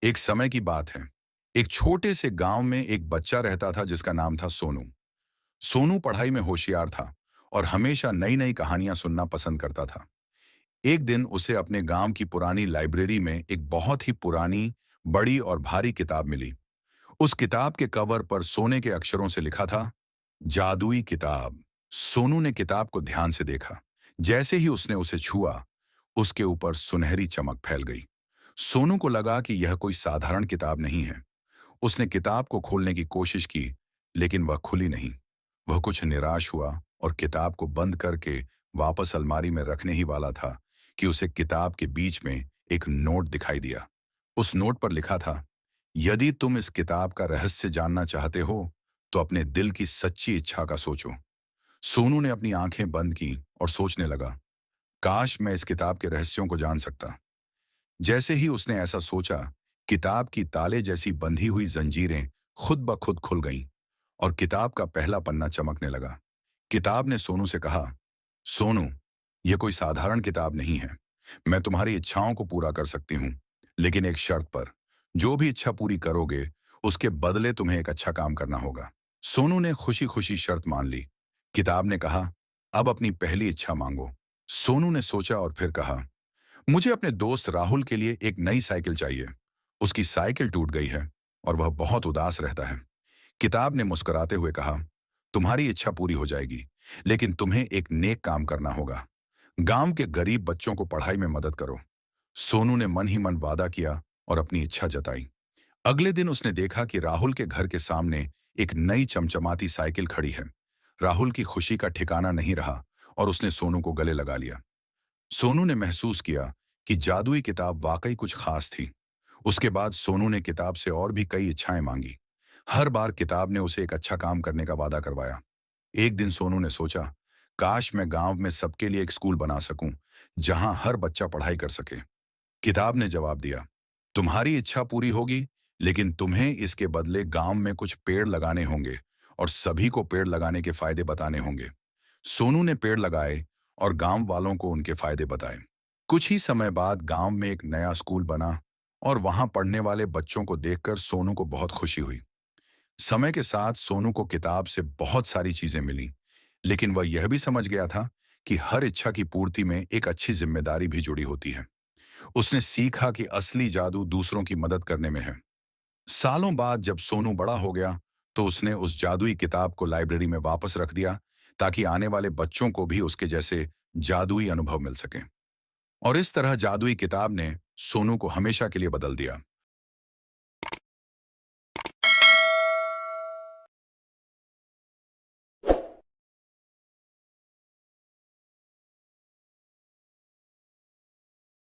एक समय की बात है। एक छोटे से गांव में एक बच्चा रहता था जिसका नाम था सोनू। सोनू पढ़ाई में होशियार था और हमेशा नई नई कहानियां सुनना पसंद करता था। एक दिन उसे अपने गांव की पुरानी लाइब्रेरी में एक बहुत ही पुरानी, बड़ी और भारी किताब मिली। उस किताब के कवर पर सोने के अक्षरों से लिखा था, जादुई किताब। सोनू ने किताब को ध्यान से देखा। जैसे ही उसने उसे छुआ, उसके ऊपर सुनहरी चमक फैल गई। सोनू को लगा कि यह कोई साधारण किताब नहीं है। उसने किताब को खोलने की कोशिश की, लेकिन वह खुली नहीं। वह कुछ निराश हुआ और किताब को बंद करके वापस अलमारी में रखने ही वाला था कि उसे किताब के बीच में एक नोट दिखाई दिया। उस नोट पर लिखा था, यदि तुम इस किताब का रहस्य जानना चाहते हो, तो अपने दिल की सच्ची इच्छा का सोचो। सोनू ने अपनी आंखें बंद की और सोचने लगा, काश मैं इस किताब के रहस्यों को जान सकता। जैसे ही उसने ऐसा सोचा, किताब की ताले जैसी बंधी हुई जंजीरें खुद ब खुद खुल गईं और किताब का पहला पन्ना चमकने लगा। किताब ने सोनू से कहा, सोनू, यह कोई साधारण किताब नहीं है। मैं तुम्हारी इच्छाओं को पूरा कर सकती हूँ, लेकिन एक शर्त पर। जो भी इच्छा पूरी करोगे, उसके बदले तुम्हें एक अच्छा काम करना होगा। सोनू ने खुशी खुशी शर्त मान ली। किताब ने कहा, अब अपनी पहली इच्छा मांगो। सोनू ने सोचा और फिर कहा, मुझे अपने दोस्त राहुल के लिए एक नई साइकिल चाहिए। उसकी साइकिल टूट गई है और वह बहुत उदास रहता है। किताब ने मुस्कुराते हुए कहा, तुम्हारी इच्छा पूरी हो जाएगी, लेकिन तुम्हें एक नेक काम करना होगा। गांव के गरीब बच्चों को पढ़ाई में मदद करो। सोनू ने मन ही मन वादा किया और अपनी इच्छा जताई। अगले दिन उसने देखा कि राहुल के घर के सामने एक नई चमचमाती साइकिल खड़ी है। राहुल की खुशी का ठिकाना नहीं रहा और उसने सोनू को गले लगा लिया। सोनू ने महसूस किया कि जादुई किताब वाकई कुछ खास थी। उसके बाद सोनू ने किताब से और भी कई इच्छाएं मांगी। हर बार किताब ने उसे एक अच्छा काम करने का वादा करवाया। एक दिन सोनू ने सोचा, काश मैं गांव में सबके लिए एक स्कूल बना सकूं, जहां हर बच्चा पढ़ाई कर सके। किताब ने जवाब दिया, तुम्हारी इच्छा पूरी होगी, लेकिन तुम्हें इसके बदले गांव में कुछ पेड़ लगाने होंगे और सभी को पेड़ लगाने के फायदे बताने होंगे। सोनू ने पेड़ लगाए और गांव वालों को उनके फायदे बताए। कुछ ही समय बाद गांव में एक नया स्कूल बना और वहां पढ़ने वाले बच्चों को देखकर सोनू को बहुत खुशी हुई। समय के साथ सोनू को किताब से बहुत सारी चीजें मिली, लेकिन वह यह भी समझ गया था कि हर इच्छा की पूर्ति में एक अच्छी जिम्मेदारी भी जुड़ी होती है। उसने सीखा कि असली जादू दूसरों की मदद करने में है। सालों बाद जब सोनू बड़ा हो गया, तो उसने उस जादुई किताब को लाइब्रेरी में वापस रख दिया, ताकि आने वाले बच्चों को भी उसके जैसे जादुई अनुभव मिल सके। और इस तरह जादुई किताब ने सोनू को हमेशा के लिए बदल दिया।